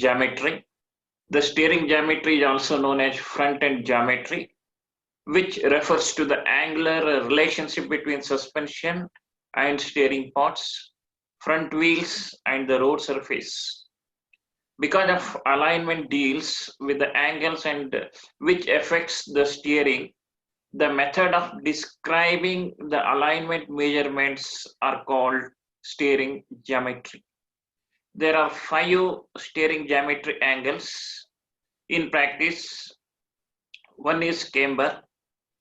geometry. The steering geometry is also known as front end geometry, which refers to the angular relationship between suspension and steering parts, front wheels, and the road surface. Because of alignment deals with the angles and which affects the steering, the method of describing the alignment measurements are called steering geometry. There are 5 steering geometry angles in practice. One is camber,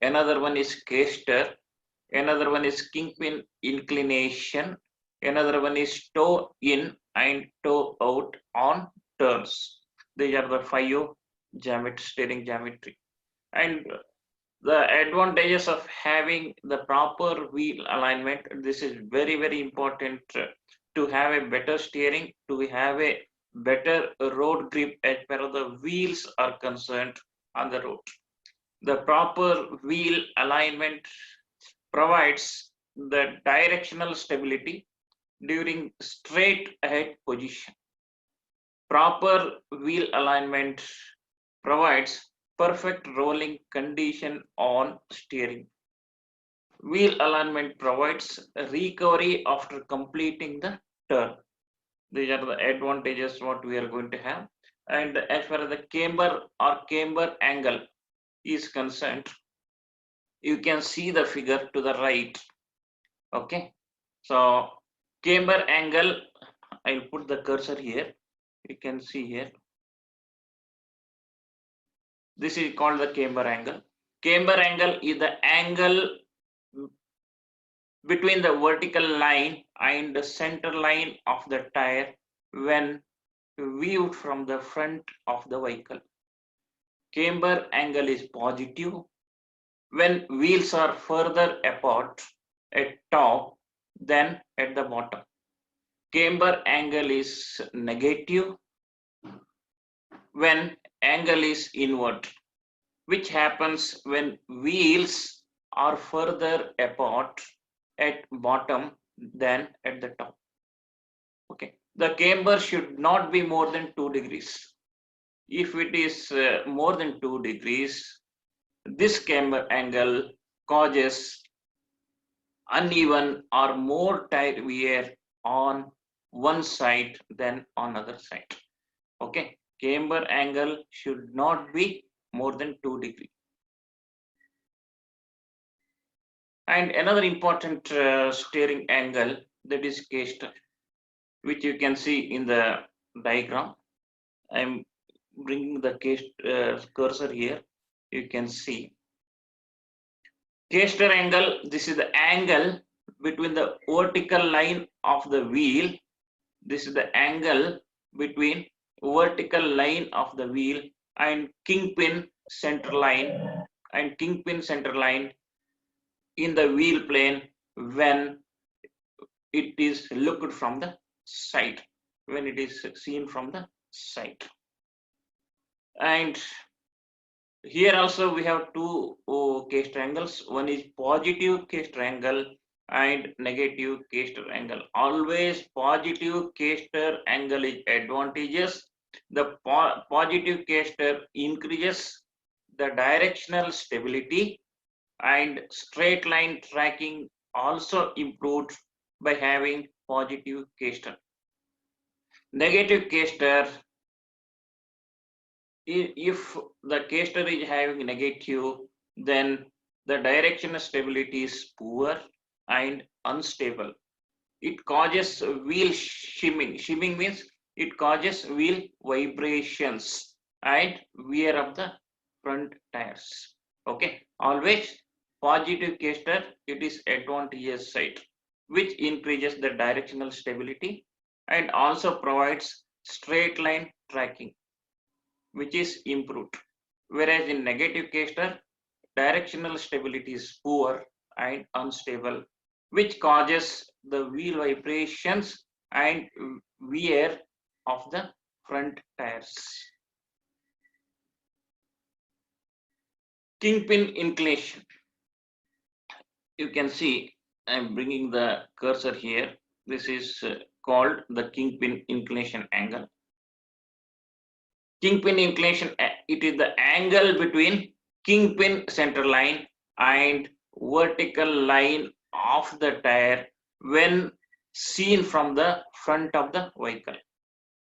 another one is CASTOR, another one is kingpin inclination, another one is toe in and toe out on turns. These are the 5 steering geometry. And the advantages of having the proper wheel alignment, this is very important to have a better steering, to have a better road grip as far as the wheels are concerned on the road. The proper wheel alignment provides the directional stability during straight ahead position. Proper wheel alignment provides perfect rolling condition on steering. Wheel alignment provides recovery after completing the turn. These are the advantages what we are going to have. And as far as the camber or camber angle is concerned, you can see the figure to the right. Okay, so camber angle, I'll put the cursor here. You can see here. This is called the camber angle. Camber angle is the angle between the vertical line and the center line of the tire when viewed from the front of the vehicle. Camber angle is positive when wheels are further apart at top than at the bottom. Camber angle is negative when angle is inward, which happens when wheels are further apart at bottom than at the top. Okay, the camber should not be more than 2 degrees. If it is more than 2 degrees, this camber angle causes uneven or more tire wear on one side than on other side. Okay, camber angle should not be more than 2 degrees. And another important steering angle, that is CASTOR, which you can see in the diagram. I'm bringing the cursor here. You can see CASTOR angle. This is the angle between the vertical line of the wheel. This is the angle between vertical line of the wheel and kingpin center line in the wheel plane when it is looked from the side, when it is seen from the side. And here also we have 2 CASTOR angles. One is positive CASTOR angle and negative CASTOR angle. Always positive CASTOR angle is advantageous. The positive CASTOR increases the directional stability, and straight line tracking also improved by having positive CASTOR. Negative CASTOR, if the CASTOR is having negative, then the directional stability is poor and unstable. It causes wheel shimming. Shimming means it causes wheel vibrations and wear of the front tires. Okay, always positive CASTOR, it is advantageous side, which increases the directional stability and also provides straight line tracking, which is improved. Whereas in negative CASTOR, directional stability is poor and unstable, which causes the wheel vibrations and wear of the front tires. Kingpin inclination. You can see I'm bringing the cursor here. This is called the kingpin inclination angle. Kingpin inclination, it is the angle between kingpin center line and vertical line of the tire when seen from the front of the vehicle.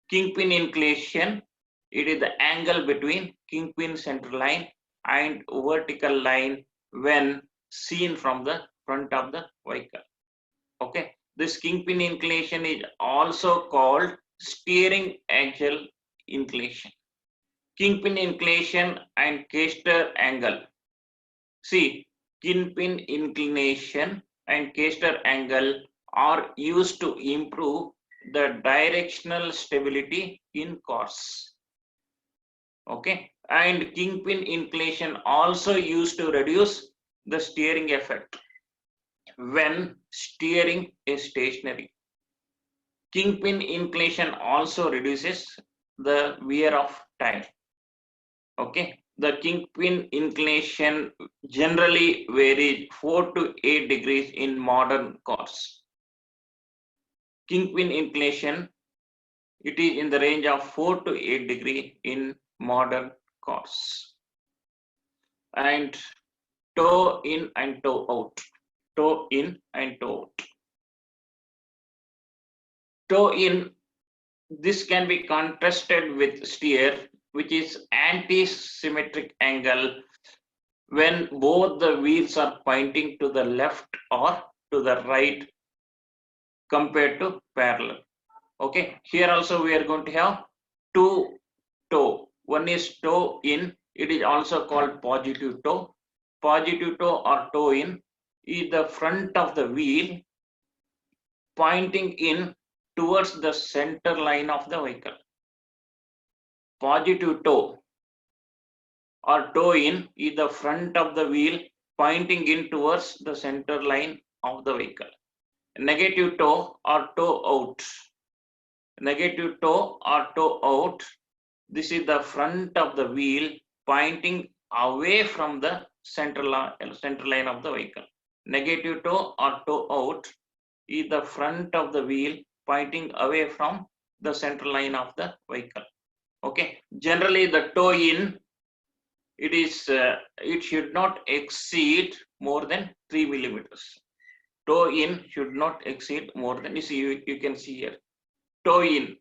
Kingpin inclination, it is the angle between kingpin center line and vertical line when seen from the front of the vehicle. Okay, this kingpin inclination is also called steering axle inclination. Kingpin inclination and CASTOR angle. See, kingpin inclination and CASTOR angle are used to improve the directional stability in cars. Okay, and kingpin inclination also used to reduce the steering effect when steering is stationary. Kingpin inclination also reduces the wear of tire. Okay, the kingpin inclination generally varies 4 to 8 degrees in modern cars. Kingpin inclination, it is in the range of 4 to 8 degree in modern cars. And toe in and toe out. Toe in and toe out. Toe in, this can be contrasted with steer, which is anti-symmetric angle when both the wheels are pointing to the left or to the right compared to parallel. Okay, here also we are going to have two toe. One is toe in, it is also called positive toe. Positive toe or toe in is the front of the wheel pointing in towards the center line of the vehicle. Positive toe or toe in is the front of the wheel pointing in towards the center line of the vehicle. Negative toe or toe out. Negative toe or toe out, this is the front of the wheel pointing away from the center line of the vehicle. Negative toe or toe out is the front of the wheel pointing away from the center line of the vehicle. Okay, generally the toe in, it should not exceed more than 3 millimeters. Toe in should not exceed more than, you can see here, toe in.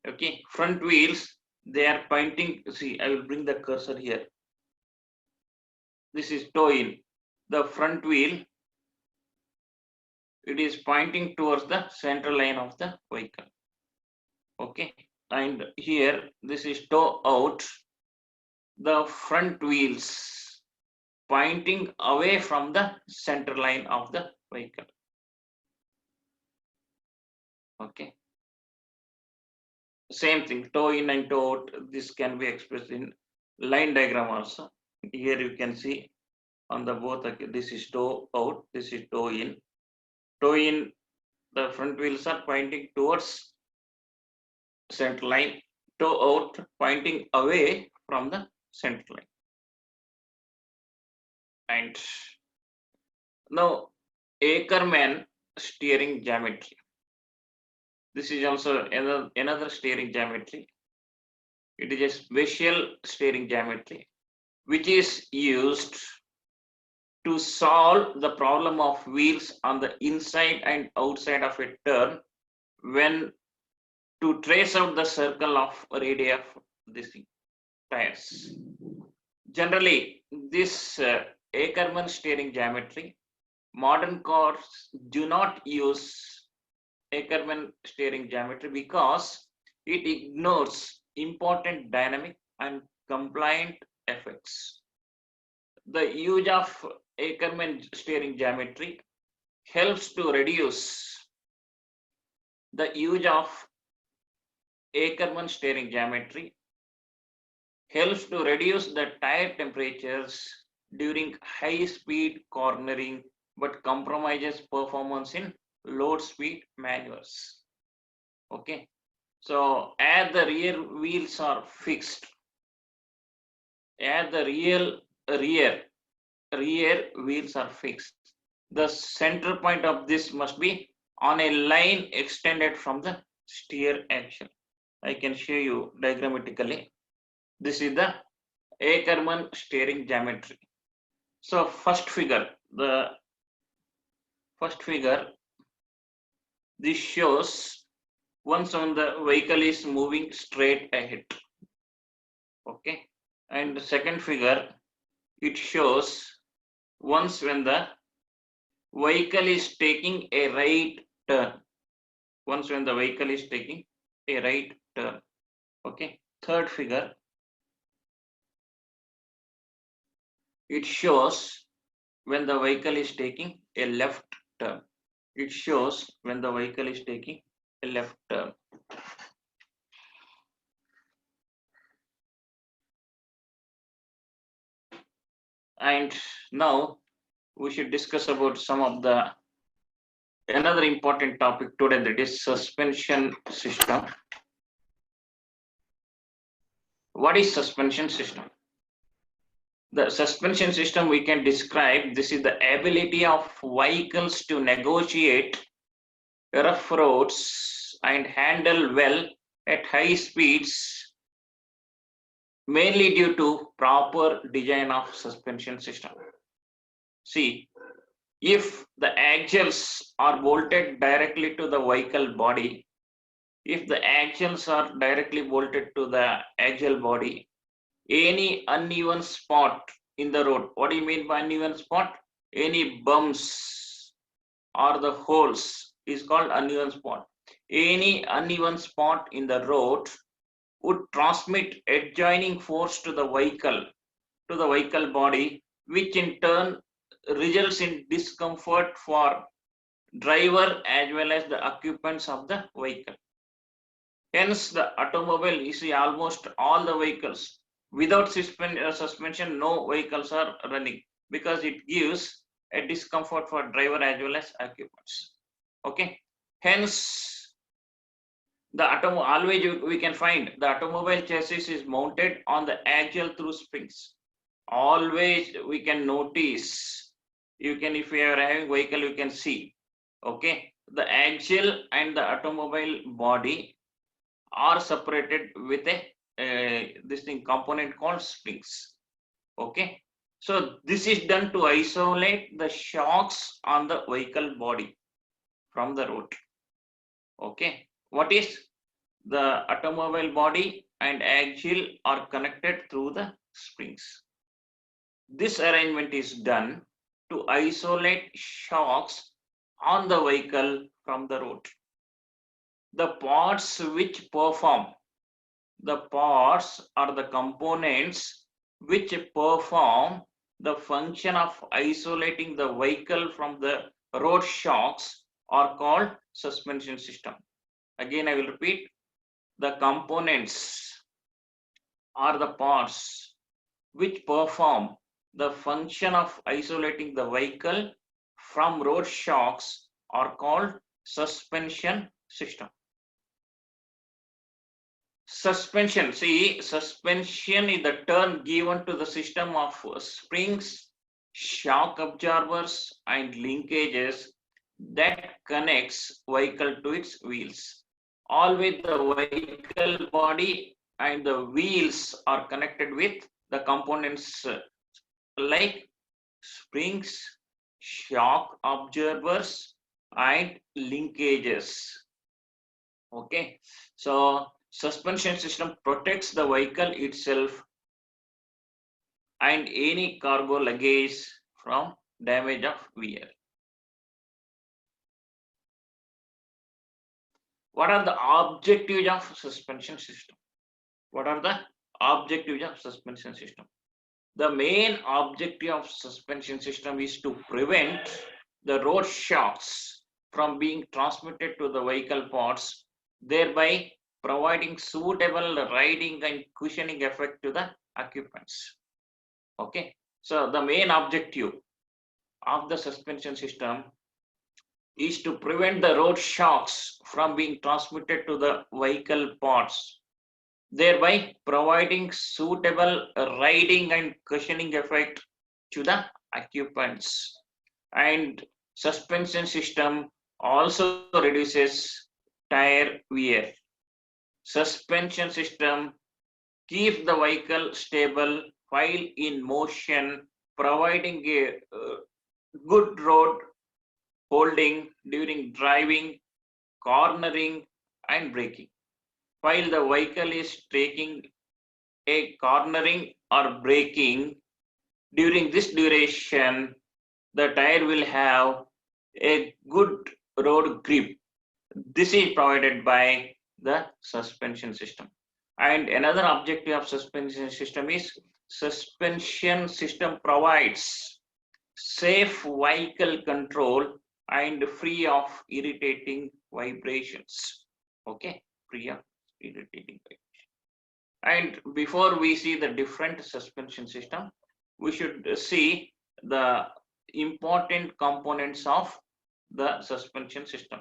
Okay, front wheels, they are pointing, see, I will bring the cursor here. This is toe in. The front wheel, it is pointing towards the center line of the vehicle. Okay, and here this is toe out. The front wheels pointing away from the center line of the vehicle. Okay, same thing, toe in and toe out. This can be expressed in line diagram also. Here you can see on the both, this is toe out, this is toe in. Toe in, the front wheels are pointing towards center line. Toe out, pointing away from the center line. And now Ackerman steering geometry. This is also another steering geometry. It is a special steering geometry which is used to solve the problem of wheels on the inside and outside of a turn when to trace out the circle of radii of these tires. Generally, this Ackerman steering geometry, modern cars do not use Ackerman steering geometry because it ignores important dynamic and compliant effects. The use of Ackerman steering geometry helps to reduce the use of Ackerman steering geometry helps to reduce the tire temperatures during high speed cornering but compromises performance in low speed maneuvers. Okay, so as the rear wheels are fixed, as the rear wheels are fixed, the center point of this must be on a line extended from the steer axle. I can show you diagrammatically. This is the Ackerman steering geometry. So first figure, this shows once when the vehicle is moving straight ahead. Okay, and the second figure, it shows once when the vehicle is taking a right turn. Once when the vehicle is taking a right turn. Okay, third figure, it shows when the vehicle is taking a left turn. It shows when the vehicle is taking a left turn. And now we should discuss about some of the another important topic today, that is suspension system. What is suspension system? The suspension system we can describe, this is the ability of vehicles to negotiate rough roads and handle well at high speeds, mainly due to proper design of suspension system. See, if the axles are bolted directly to the vehicle body, if the axles are directly bolted to the axle body, any uneven spot in the road, what do you mean by uneven spot? Any bumps or the holes is called uneven spot. Any uneven spot in the road would transmit adjoining force to the vehicle body, which in turn results in discomfort for driver as well as the occupants of the vehicle. Hence, the automobile, you see almost all the vehicles without suspension, no vehicles are running because it gives a discomfort for driver as well as occupants. Okay. Hence, the always we can find the automobile chassis is mounted on the axle through springs. Always we can notice, you can, if you are having vehicle, you can see, okay, the axle and the automobile body are separated with a this thing component called springs. Okay, so this is done to isolate the shocks on the vehicle body from the road. Okay, what is the automobile body and axle are connected through the springs. This arrangement is done to isolate shocks on the vehicle from the road. The parts which perform, the parts are the components which perform the function of isolating the vehicle from the road shocks are called suspension system. Again, I will repeat, the components are the parts which perform the function of isolating the vehicle from road shocks are called suspension system. Suspension, see, suspension is the term given to the system of springs, shock absorbers and linkages that connects vehicle to its wheels. Always the vehicle body and the wheels are connected with the components like springs, shock absorbers and linkages. Okay, so suspension system protects the vehicle itself and any cargo luggage from damage of wear. What are the objectives of suspension system? What are the objectives of suspension system? The main objective of suspension system is to prevent the road shocks from being transmitted to the vehicle parts, thereby providing suitable riding and cushioning effect to the occupants. Okay, so the main objective of the suspension system is to prevent the road shocks from being transmitted to the vehicle parts, thereby providing suitable riding and cushioning effect to the occupants. And suspension system also reduces tire wear. Suspension system keep the vehicle stable while in motion, providing a good road holding during driving, cornering, and braking. While the vehicle is taking a cornering or braking, during this duration, the tire will have a good road grip. This is provided by the suspension system. And another objective of suspension system is suspension system provides safe vehicle control and free of irritating vibrations. Okay, free of irritating vibrations. And before we see the different suspension system, we should see the important components of the suspension system.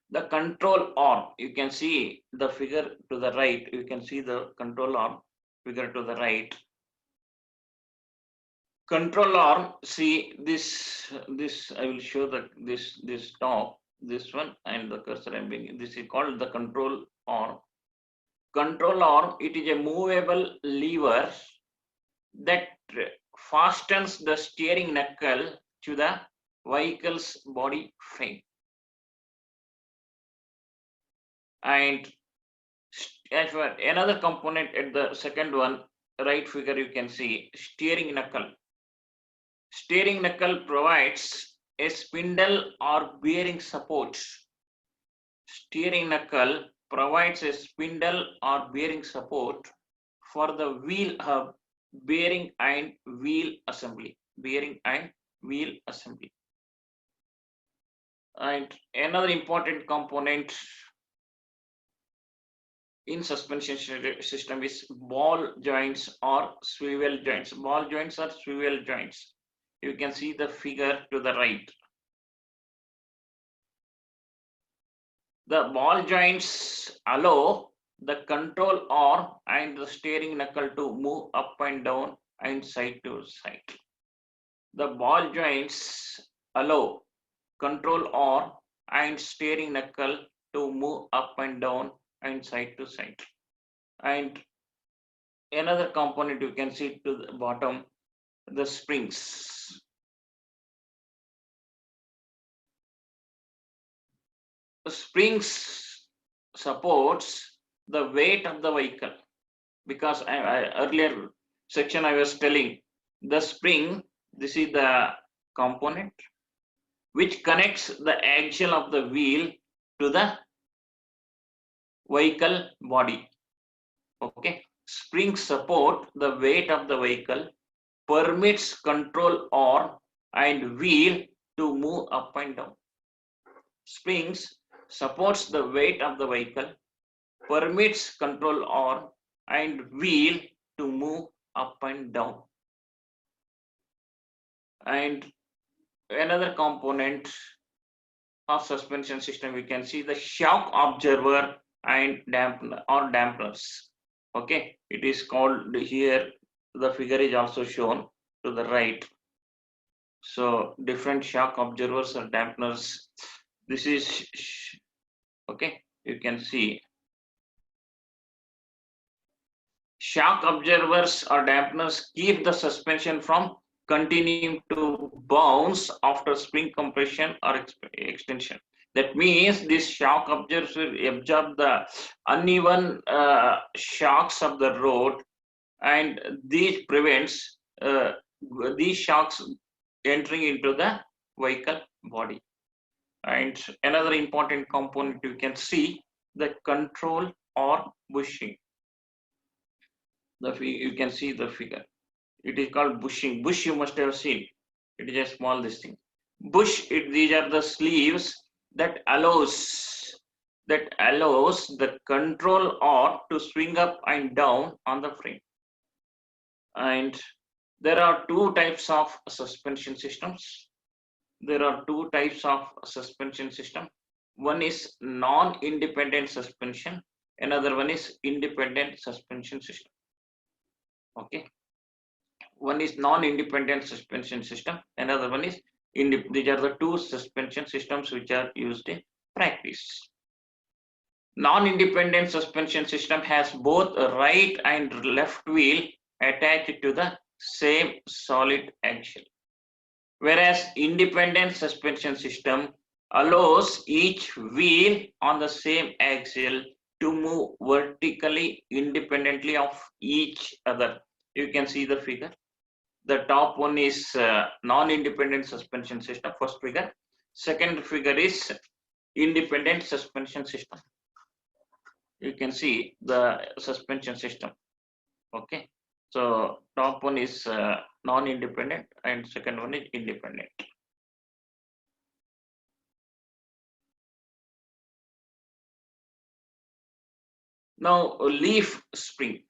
The control arm, you can see the figure to the right, you can see the control arm figure to the right. Control arm, see this I will show that this top, this one, and the cursor I'm bringing, this is called the control arm. Control arm, it is a movable lever that fastens the steering knuckle to the vehicle's body frame. And as well, another component at the second one, right figure, you can see steering knuckle. Steering knuckle provides a spindle or bearing support. Steering knuckle provides a spindle or bearing support for the wheel hub, bearing and wheel assembly. Bearing and wheel assembly. And another important component in suspension system is ball joints or swivel joints. Ball joints or swivel joints. You can see the figure to the right. The ball joints allow the control arm and the steering knuckle to move up and down and side to side. The ball joints allow control arm and steering knuckle to move up and down and side to side. And another component you can see to the bottom, the springs. The springs supports the weight of the vehicle, because earlier section I was telling the spring, this is the component which connects the axle of the wheel to the vehicle body. Okay, springs support the weight of the vehicle, permits control arm and wheel to move up and down. Springs supports the weight of the vehicle, permits control arm and wheel to move up and down. And another component of suspension system, we can see the shock absorber and dampener or dampers. Okay, it is called here, the figure is also shown to the right. So different shock absorbers or dampeners. This is okay, you can see shock absorbers or dampeners keep the suspension from continuing to bounce after spring compression or extension. That means this shock absorbers will absorb the uneven shocks of the road, and this prevents these shocks entering into the vehicle body. And another important component you can see, the control or bushing. You can see the figure. It is called bushing. Bush you must have seen. It is a small this thing. Bush, these are the sleeves that allows the control arm to swing up and down on the frame. And there are two types of suspension systems. There are two types of suspension system. One is non-independent suspension. Another one is independent suspension system. Okay. One is non-independent suspension system. Another one is these are the two suspension systems which are used in practice. Non-independent suspension system has both a right and left wheel attached to the same solid axle, whereas independent suspension system allows each wheel on the same axle to move vertically independently of each other. You can see the figure. The top one is non-independent suspension system, first figure. Second figure is independent suspension system. You can see the suspension system. Okay, so top one is non-independent and second one is independent. Now leaf spring.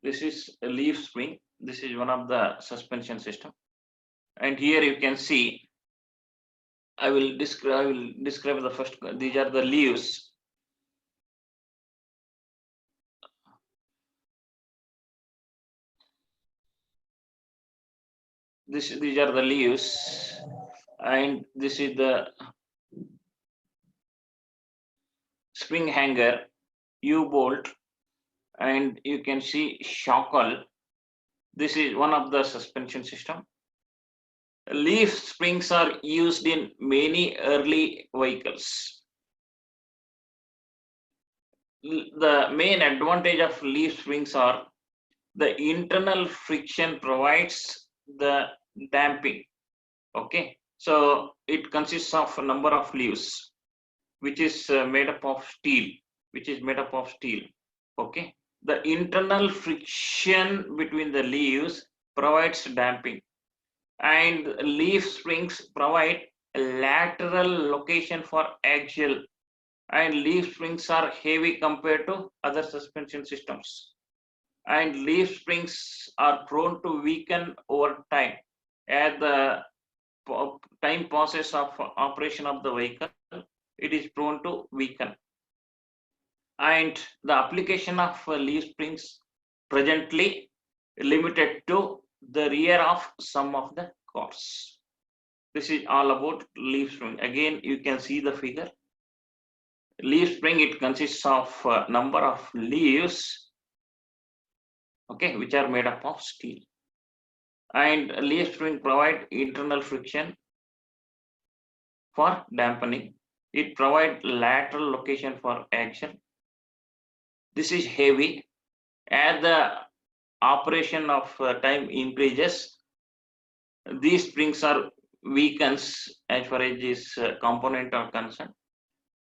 This is a leaf spring. This is one of the suspension system, and here you can see. I will describe the first. These are the leaves. These are the leaves, and this is the spring hanger, U-bolt, and you can see shackle. This is one of the suspension system. Leaf springs are used in many early vehicles. The main advantage of leaf springs are the internal friction provides the damping. Okay, so it consists of a number of leaves, which is made up of steel, Okay, the internal friction between the leaves provides damping, and leaf springs provide a lateral location for axial, and leaf springs are heavy compared to other suspension systems, and leaf springs are prone to weaken over time as the time passes of operation of the vehicle. It is prone to weaken, and the application of leaf springs presently limited to the rear of some of the cars. This is all about leaf spring. Again, you can see the figure. Leaf spring, it consists of a number of leaves, okay, which are made up of steel, and leaf spring provide internal friction for dampening. It provides lateral location for action. This is heavy. As the operation of time increases, these springs are weakens as far as this component are concerned,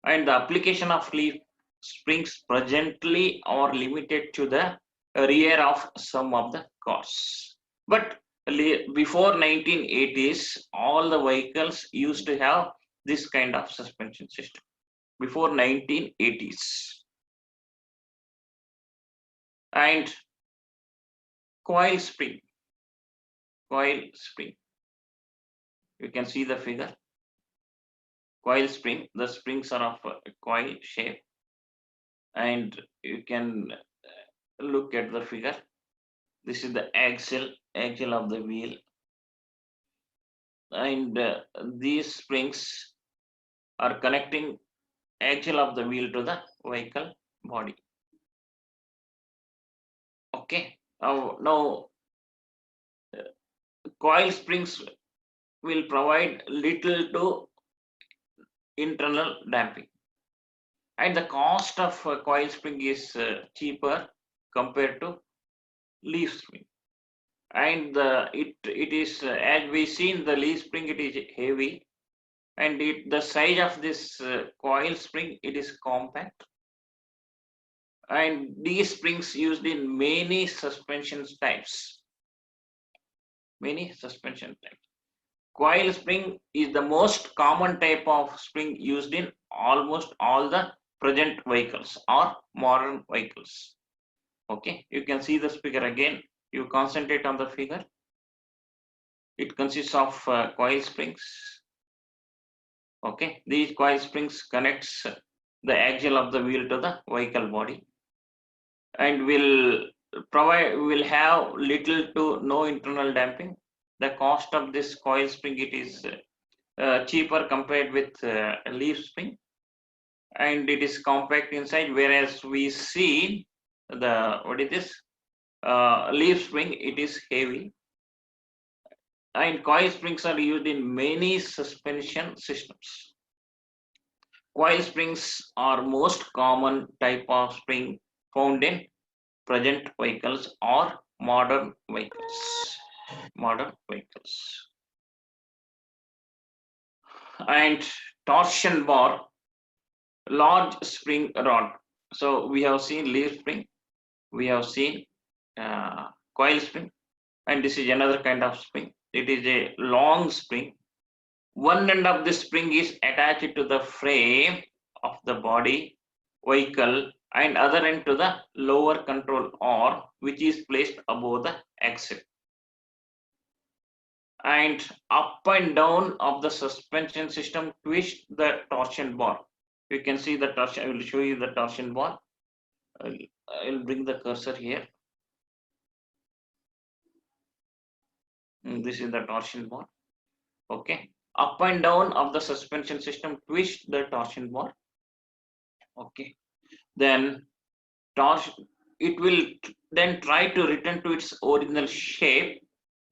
and the application of leaf springs presently are limited to the rear of some of the cars. But before 1980s, all the vehicles used to have this kind of suspension system. Before 1980s. And coil spring. You can see the figure. Coil spring, the springs are of a coil shape, and you can look at the figure. This is the axle of the wheel, and these springs are connecting axle of the wheel to the vehicle body. Okay, now coil springs will provide little to internal damping, and the cost of coil spring is cheaper compared to leaf spring, and it is as we seen the leaf spring, it is heavy, and the size of this coil spring, it is compact, and these springs used in many suspension types. Coil spring is the most common type of spring used in almost all the present vehicles or modern vehicles. Okay, you can see this figure again. You concentrate on the figure. It consists of coil springs. Okay, these coil springs connects the axle of the wheel to the vehicle body, and will have little to no internal damping. The cost of this coil spring, it is cheaper compared with leaf spring, and it is compact inside, whereas we see the, what is this, leaf spring, it is heavy. And coil springs are used in many suspension systems. Coil springs are most common type of spring found in present vehicles or modern vehicles. Modern vehicles. And torsion bar, large spring rod. So we have seen leaf spring, we have seen coil spring, and this is another kind of spring. It is a long spring. One end of the spring is attached to the frame of the body vehicle, and other end to the lower control arm, which is placed above the axle. And up and down of the suspension system twist the torsion bar. You can see the torsion. I will show you the torsion bar. I'll bring the cursor here. This is the torsion bar. Okay. Up and down of the suspension system twist the torsion bar. Okay. Then torsion, it will then try to return to its original shape,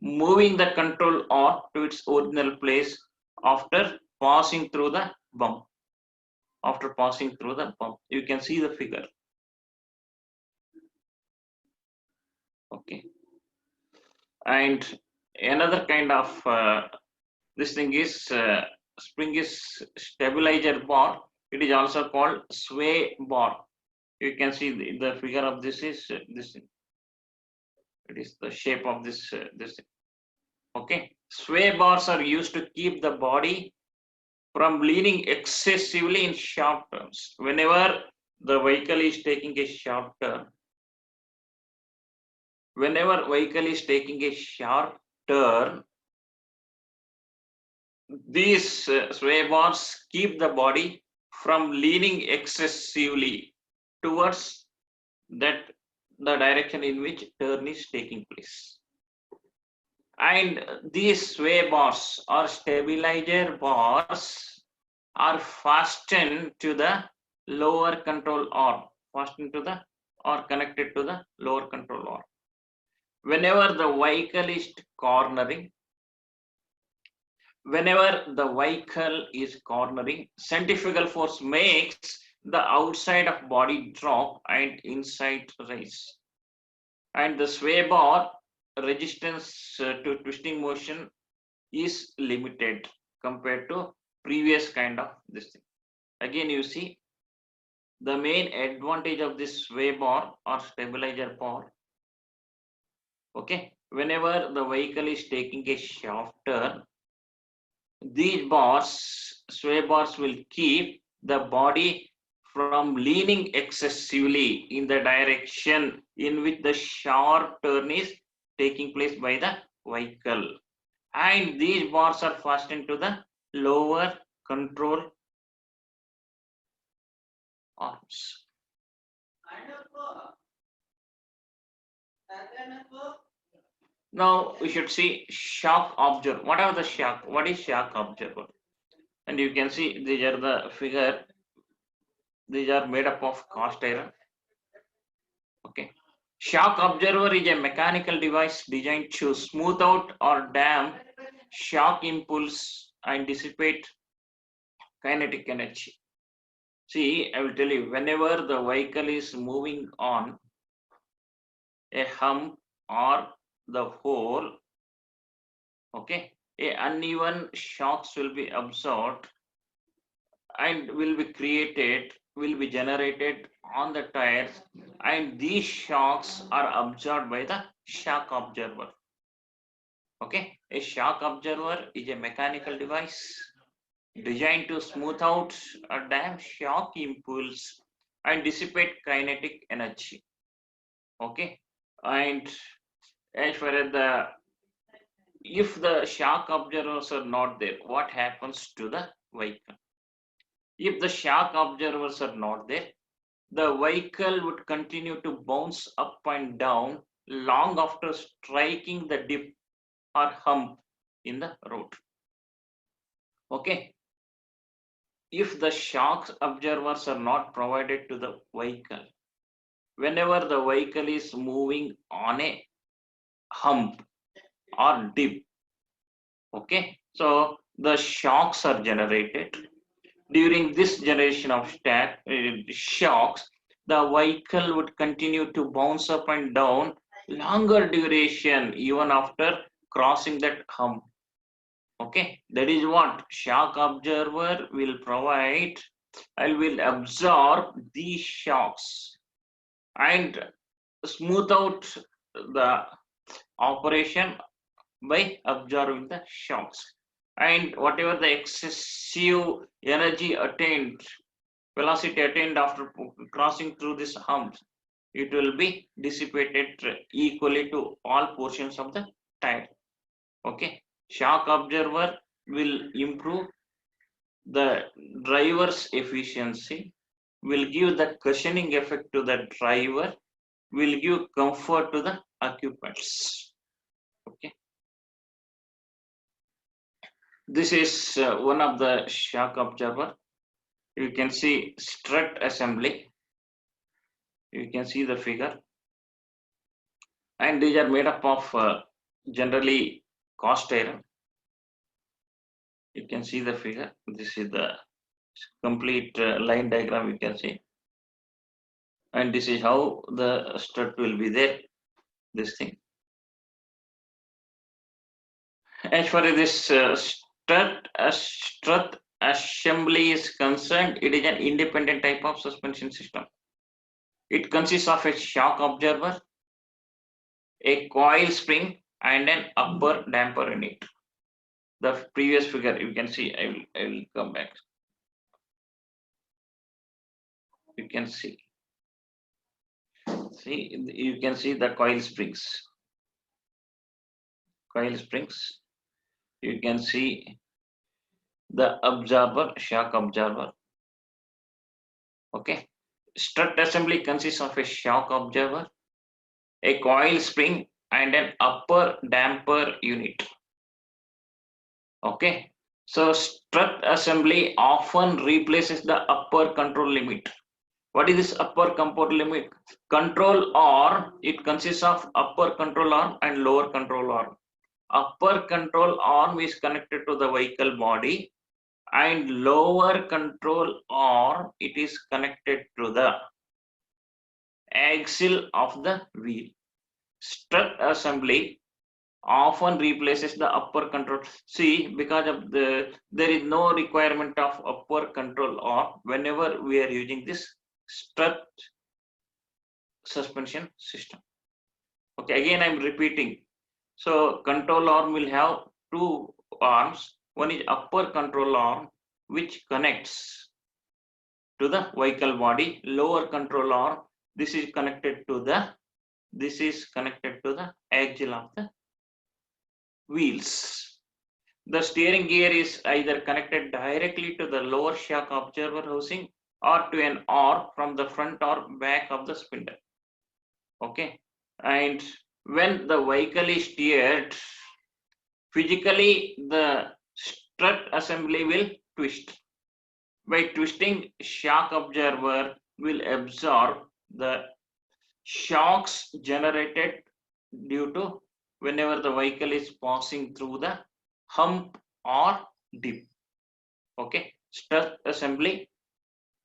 moving the control arm to its original place after passing through the bump. After passing through the bump, you can see the figure. Okay. And another kind of this thing is spring is stabilizer bar. It is also called sway bar. You can see the figure of this is this. It is the shape of this this. Okay. Sway bars are used to keep the body from leaning excessively in sharp turns. Whenever the vehicle is taking a sharp turn, these sway bars keep the body from leaning excessively towards the direction in which turn is taking place. And these sway bars or stabilizer bars are fastened to the lower control arm, or connected to the lower control arm. Whenever the vehicle is cornering, centrifugal force makes the outside of body drop and inside rise. And the sway bar resistance to twisting motion is limited compared to previous kind of this thing. Again, you see the main advantage of this sway bar or stabilizer bar. Okay, whenever the vehicle is taking a sharp turn, these bars, sway bars, will keep the body from leaning excessively in the direction in which the sharp turn is taking place by the vehicle. And these bars are fastened to the lower control arms. Now we should see shock observer. What are the shock? What is shock observer? And you can see these are the figure. These are made up of cast iron. Okay. Shock observer is a mechanical device designed to smooth out or damp shock impulse and dissipate kinetic energy. See, I will tell you, whenever the vehicle is moving on a hump or the hole, okay, a uneven shocks will be absorbed and will be generated on the tires, and these shocks are absorbed by the shock observer. Okay, a shock observer is a mechanical device designed to smooth out a damp shock impulse and dissipate kinetic energy. Okay, and as far as if the shock observers are not there, what happens to the vehicle? If the shock observers are not there, the vehicle would continue to bounce up and down long after striking the dip or hump in the road. Okay. if the shock observers are not provided to the vehicle, whenever the vehicle is moving on a hump or dip, okay, so the shocks are generated. During this generation of shocks, the vehicle would continue to bounce up and down longer duration even after crossing that hump. Okay, that is what shock observer will provide. I will absorb these shocks and smooth out the operation by absorbing the shocks. And whatever the excessive energy attained, velocity attained after crossing through this hump, it will be dissipated equally to all portions of the tire. Okay, shock observer will improve the driver's efficiency, will give the cushioning effect to the driver, will give comfort to the occupants. Okay, this is one of the shock observer. You can see strut assembly. You can see the figure, and these are made up of generally cast iron. You can see the figure. This is the complete line diagram. You can see, and this is how the strut will be there. This thing. As far as this strut assembly is concerned, it is an independent type of suspension system. It consists of a shock observer, a coil spring, and an upper damper unit. The previous figure you can see. I will come back. You can see. See, you can see the coil springs. Coil springs. You can see the absorber, shock absorber. Okay. Strut assembly consists of a shock observer, a coil spring, and an upper damper unit. Okay. So strut assembly often replaces the upper control limit. What is this upper control limit? Control arm, it consists of upper control arm and lower control arm. Upper control arm is connected to the vehicle body, and lower control arm, it is connected to the axle of the wheel. Strut assembly often replaces the upper control. See, because of there is no requirement of upper control arm whenever we are using this strut suspension system. Okay, again I'm repeating. So control arm will have two arms. One is upper control arm, which connects to the vehicle body. Lower control arm, this is connected to the axle of the wheels. The steering gear is either connected directly to the lower shock observer housing or to an arm from the front or back of the spindle. Okay, and when the vehicle is steered, physically the strut assembly will twist. By twisting, shock observer will absorb the shocks generated due to whenever the vehicle is passing through the hump or dip. Okay, strut assembly,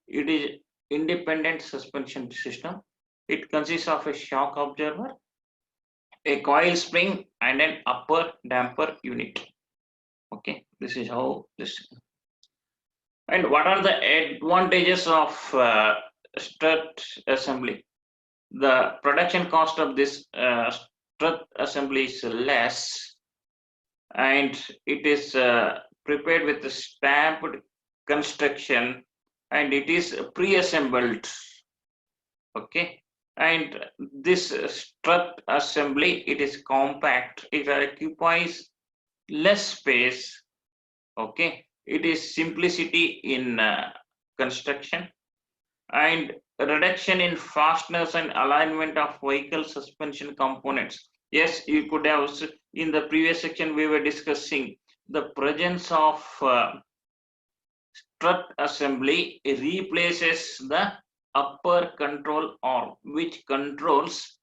it is independent suspension system. It consists of a shock observer, a coil spring, and an upper damper unit. Okay, this is how this. And what are the advantages of strut assembly? The production cost of this strut assembly is less, and it is prepared with the stamped construction, and it is pre-assembled. Okay, and this strut assembly, it is compact, it occupies less space. Okay, it is simplicity in construction and reduction in fasteners and alignment of vehicle suspension components. Yes, you could have, in the previous section we were discussing the presence of strut assembly replaces the upper control arm, which connects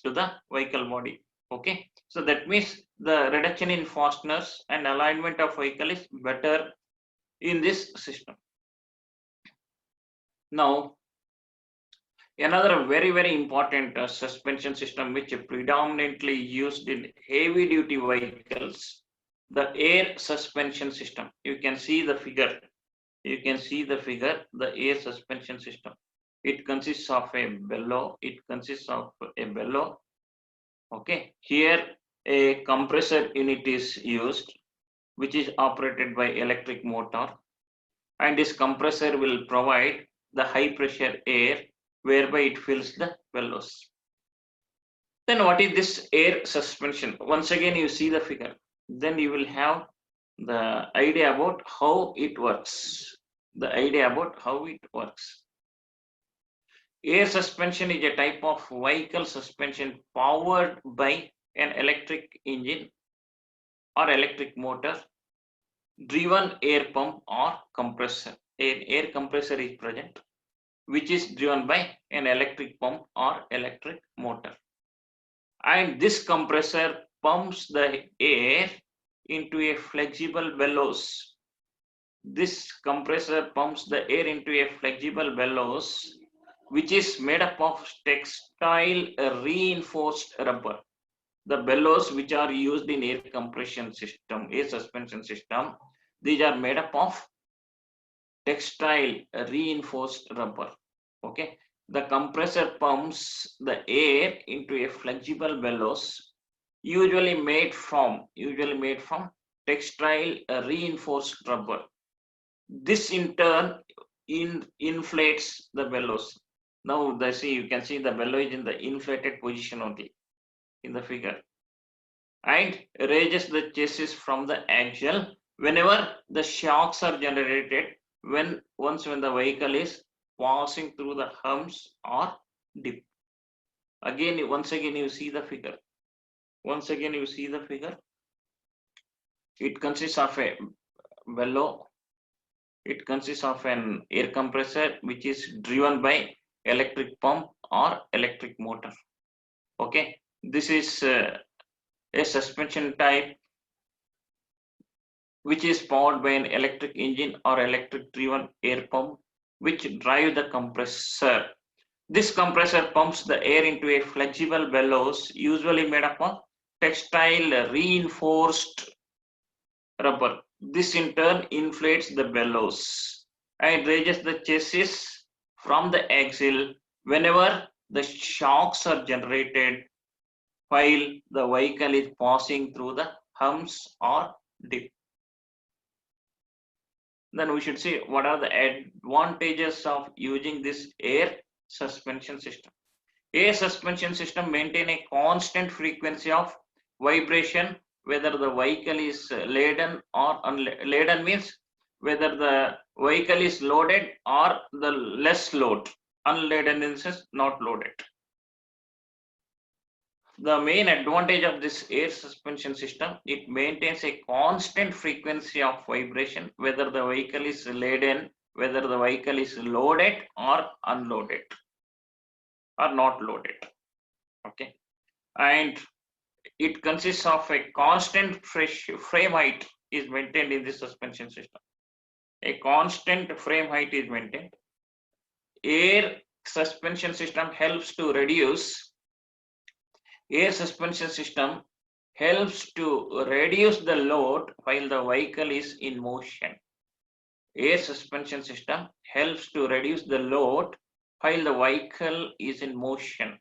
to the vehicle body. Okay, so that means the reduction in fasteners and alignment of vehicle is better in this system. Now, another very important suspension system which is predominantly used in heavy duty vehicles, the air suspension system. You can see the figure. The air suspension system. It consists of a bellow. Okay, here a compressor unit is used, which is operated by electric motor, and this compressor will provide the high pressure air whereby it fills the bellows. Then what is this air suspension? Once again you see the figure, then you will have the idea about how it works. Air suspension is a type of vehicle suspension powered by an electric engine or electric motor, driven air pump or compressor. An air compressor is present, which is driven by an electric pump or electric motor. And this compressor pumps the air into a flexible bellows. This compressor pumps the air into a flexible bellows, which is made up of textile reinforced rubber. The bellows which are used in air suspension system, these are made up of textile reinforced rubber. Okay, the compressor pumps the air into a flexible bellows, usually made from textile reinforced rubber. This in turn inflates the bellows. Now you can see the bellow is in the inflated position only in the figure, and raises the chassis from the axle whenever the shocks are generated when the vehicle is passing through the humps or dip. Once again you see the figure. It consists of a bellow. It consists of an air compressor which is driven by electric pump or electric motor. Okay, this is a suspension type which is powered by an electric engine or electric driven air pump which drive the compressor. This compressor pumps the air into a flexible bellows, usually made up of textile reinforced rubber. This in turn inflates the bellows and raises the chassis from the axle whenever the shocks are generated while the vehicle is passing through the humps or dip. Then we should see what are the advantages of using this air suspension system. Air suspension system maintain a constant frequency of vibration whether the vehicle is laden or unladen, means whether the vehicle is loaded or the less load. Unladen means not loaded. The main advantage of this air suspension system, it maintains a constant frequency of vibration whether the vehicle is laden, whether the vehicle is loaded or unloaded or not loaded. Okay, and it consists of a constant frame height is maintained in this suspension system. A constant frame height is maintained. Air suspension system helps to reduce the load while the vehicle is in motion. Air suspension system helps to reduce the load while the vehicle is in motion.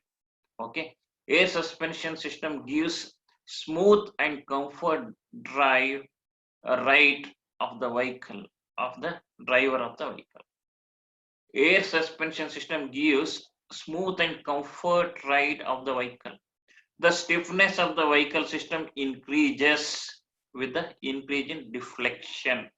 Okay, air suspension system gives smooth and comfort ride of the vehicle, of the driver of the vehicle. Air suspension system gives smooth and comfort ride of the vehicle. The stiffness of the vehicle system increases with the increase in deflection.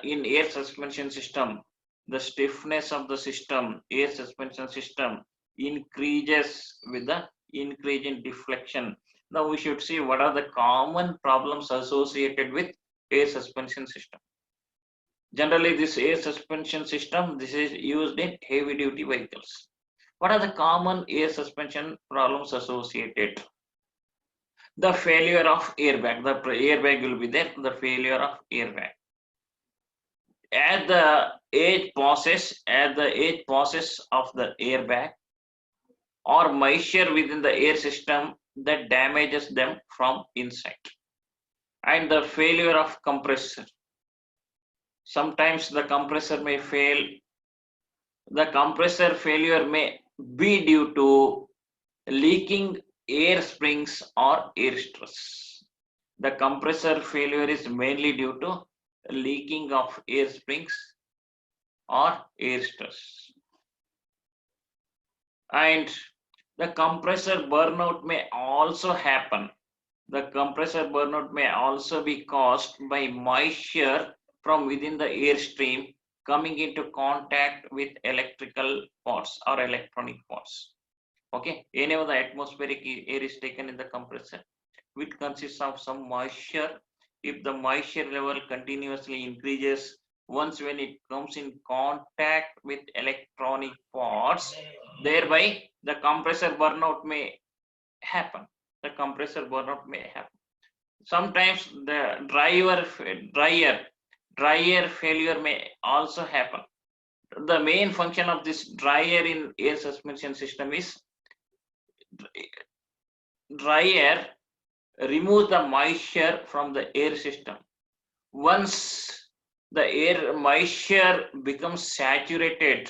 In air suspension system, the stiffness of the system, air suspension system, increases with the increase in deflection. Now we should see what are the common problems associated with air suspension system. Generally, this air suspension system, this is used in heavy duty vehicles. What are the common air suspension problems associated? The failure of airbag. The airbag will be there. The failure of airbag. As the age passes of the airbag or moisture within the air system that damages them from inside. And the failure of compressor. Sometimes the compressor may fail. The compressor failure may be due to leaking air springs or air struts. The compressor failure is mainly due to leaking of air springs or air struts. And the compressor burnout may also happen. The compressor burnout may also be caused by moisture from within the airstream coming into contact with electrical parts or electronic parts. Okay, whenever the atmospheric air is taken in the compressor, which consists of some moisture. If the moisture level continuously increases, once when it comes in contact with electronic parts, thereby the compressor burnout may happen. The compressor burnout may happen. Sometimes the dryer failure may also happen. The main function of this dryer in air suspension system is dryer remove the moisture from the air system. Once the air moisture becomes saturated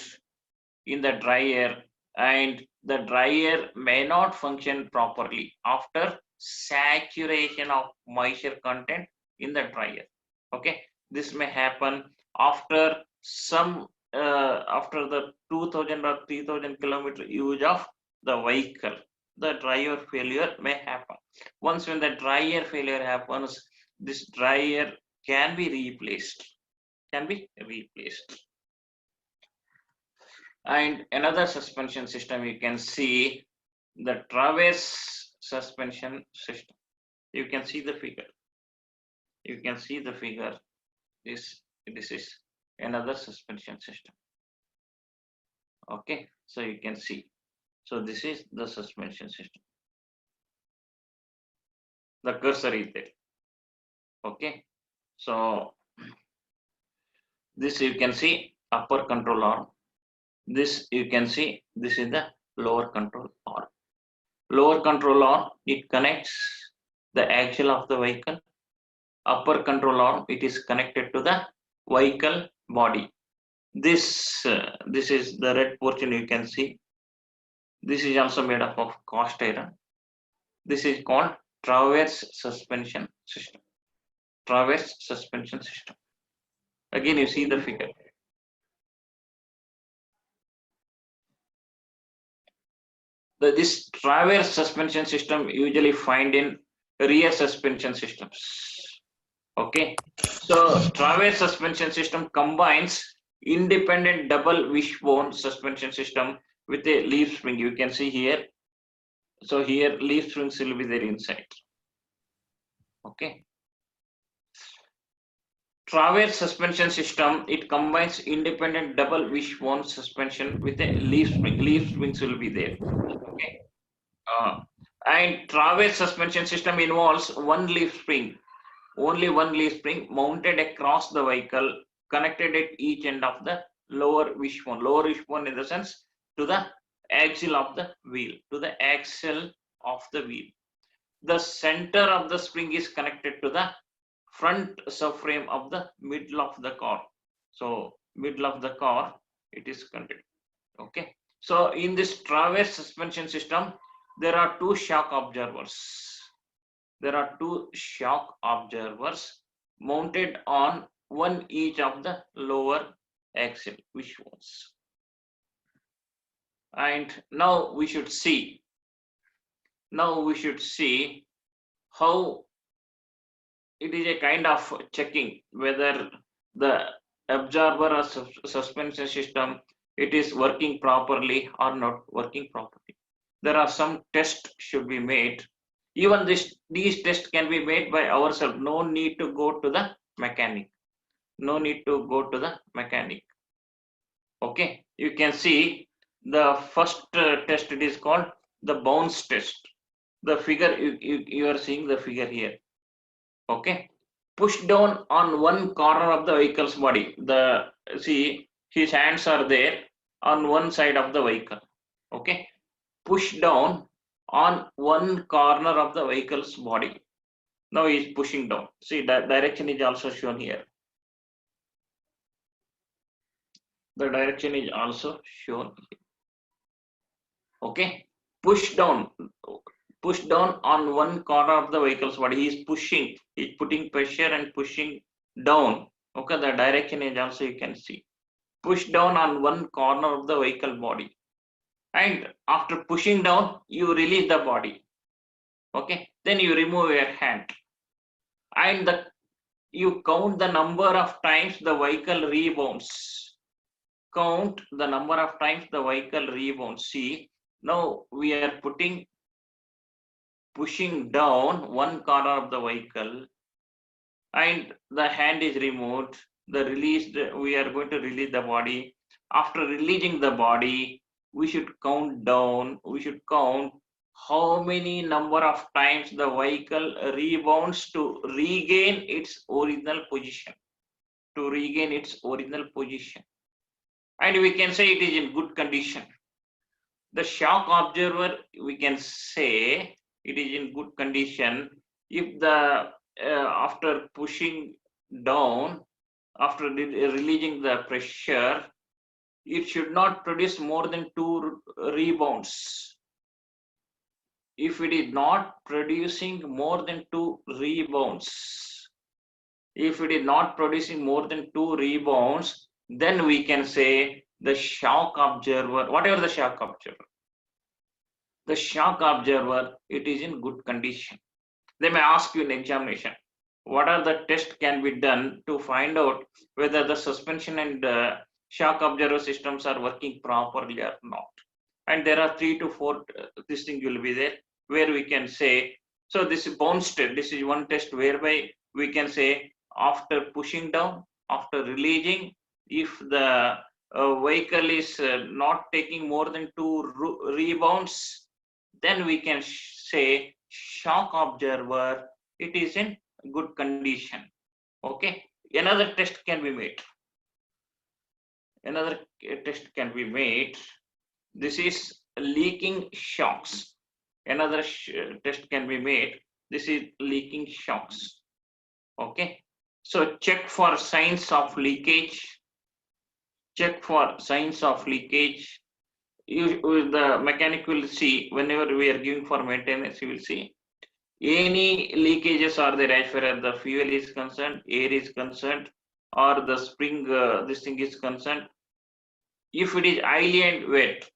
in the dryer, and the dryer may not function properly after saturation of moisture content in the dryer. Okay, this may happen after some after the 2000 or 3000 kilometer use of the vehicle. The dryer failure may happen. Once when the dryer failure happens, this dryer can be replaced. And another suspension system, you can see the traverse suspension system. You can see the figure. This is another suspension system. Okay, so you can see. So this is the suspension system. The cursor is there. Okay, so this you can see upper control arm. This you can see, this is the lower control arm. Lower control arm, it connects the axle of the vehicle. Upper control arm, it is connected to the vehicle body. This is the red portion you can see. This is also made up of cast iron. This is called traverse suspension system. Traverse suspension system. Again, you see the figure. This traverse suspension system usually find in rear suspension systems. Okay, so traverse suspension system combines independent double wishbone suspension system with a leaf spring. You can see here. So here leaf springs will be there inside. Okay. Traverse suspension system, it combines independent double wishbone suspension with a leaf spring. Leaf springs will be there. Okay. And traverse suspension system involves one leaf spring, only one leaf spring mounted across the vehicle, connected at each end of the lower wishbone. Lower wishbone in the sense to the axle of the wheel. The center of the spring is connected to the front subframe of the middle of the car. So middle of the car, it is connected. Okay. So in this traverse suspension system, there are two shock absorbers. Mounted on one each of the lower axle wishbones. And now we should see how it is a kind of checking whether the absorber or suspension system, it is working properly or not working properly. There are some tests should be made. Even these tests can be made by ourselves. No need to go to the mechanic. No need to go to the mechanic. Okay, you can see the first test, it is called the bounce test. The figure, you are seeing the figure here. Okay, push down on one corner of the vehicle's body. The see his hands are there on one side of the vehicle. Okay, push down on one corner of the vehicle's body. Now he is pushing down. See, that direction is also shown here. The direction is also shown here. Okay, push down on one corner of the vehicle's body. He is pushing, he is putting pressure and pushing down. Okay, the direction is also you can see. Push down on one corner of the vehicle body, and after pushing down, you release the body. Okay, then you remove your hand, and you count the number of times the vehicle rebounds. Count the number of times the vehicle rebounds. See, now we are pushing down one corner of the vehicle, and the hand is removed. We are going to release the body. After releasing the body, we should count down. We should count how many number of times the vehicle rebounds to regain its original position. And we can say it is in good condition. The shock absorber, we can say it is in good condition if the after pushing down, after releasing the pressure, it should not produce more than 2 rebounds. If it is not producing more than 2 rebounds, then we can say the shock absorber, whatever the shock absorber, it is in good condition. They may ask you in examination, what are the tests can be done to find out whether the suspension and shock absorber systems are working properly or not. And there are 3 to 4 this thing will be there where we can say, so this is bounce test. This is one test whereby we can say after pushing down, after releasing, if the vehicle is not taking more than 2 rebounds, then we can say shock absorber, it is in good condition. Okay, another test can be made. This is leaking shocks. Another test can be made. This is leaking shocks. Okay, so check for signs of leakage. The mechanic will see whenever we are giving for maintenance. He will see any leakages are there as far as the fuel is concerned, air is concerned, or the spring this thing is concerned. If it is oily and wet,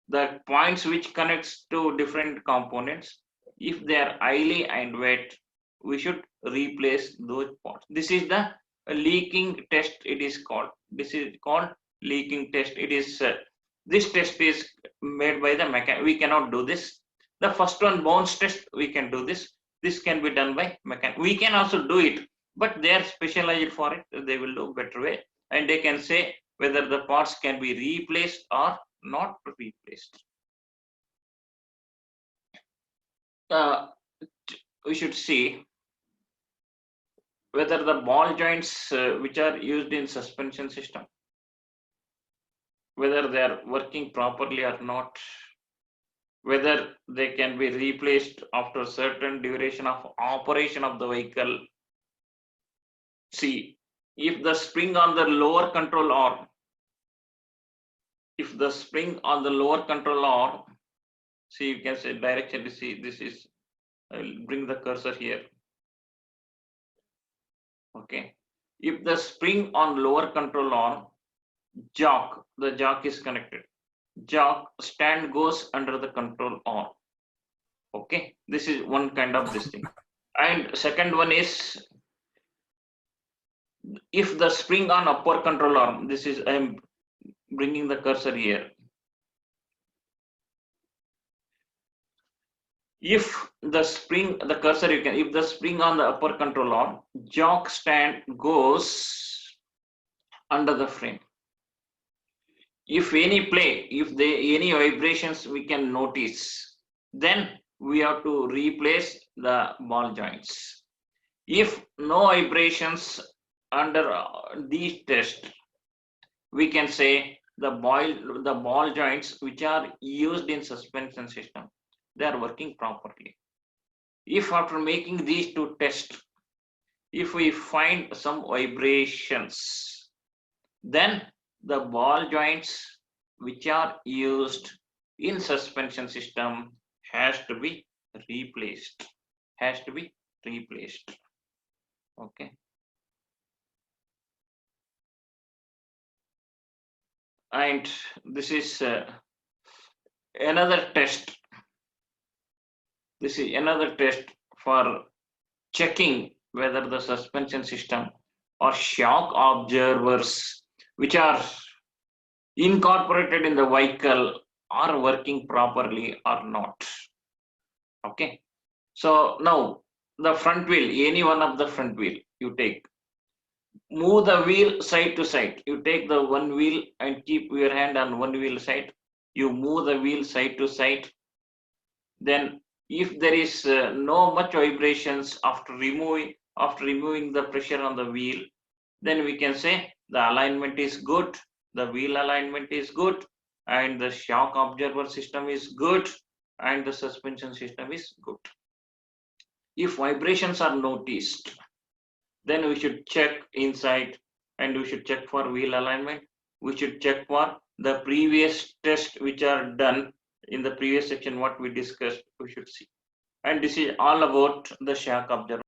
the points which connects to different components, if they are oily and wet, we should replace those parts. This is the leaking test. It is called. This is called leaking test. It is this test is made by the mechanic. We cannot do this. The first one, bounce test, we can do this. This can be done by mechanic. We can also do it, but they are specialized for it. They will do better way, and they can say whether the parts can be replaced or not replaced. We should see whether the ball joints which are used in suspension system, whether they are working properly or not, whether they can be replaced after certain duration of operation of the vehicle. See, if the spring on the lower control arm, see, you can say direction, see, this is, I will bring the cursor here. Okay, if the spring on lower control arm, the jock is connected. Stand goes under the control arm. Okay, this is one kind of this thing. And second one is if the spring on upper control arm, this is, I am bringing the cursor here. If the spring, the cursor you can, if the spring on the upper control arm, jock stand goes under the frame. If any play, if any vibrations we can notice, then we have to replace the ball joints. If no vibrations under these tests, we can say the ball joints which are used in suspension system, they are working properly. If after making these two tests, if we find some vibrations, then the ball joints which are used in suspension system has to be replaced. Okay. And this is another test. This is another test for checking whether the suspension system or shock observers which are incorporated in the vehicle are working properly or not. Okay. So now the front wheel, any one of the front wheel, you take, move the wheel side to side. You take the one wheel and keep your hand on one wheel side. You move the wheel side to side. Then if there is no much vibrations after removing the pressure on the wheel, then we can say the alignment is good, the wheel alignment is good, and the shock observer system is good, and the suspension system is good. If vibrations are noticed, then we should check inside, and we should check for wheel alignment. We should check for the previous tests which are done in the previous section, what we discussed, we should see. And this is all about the shock observer.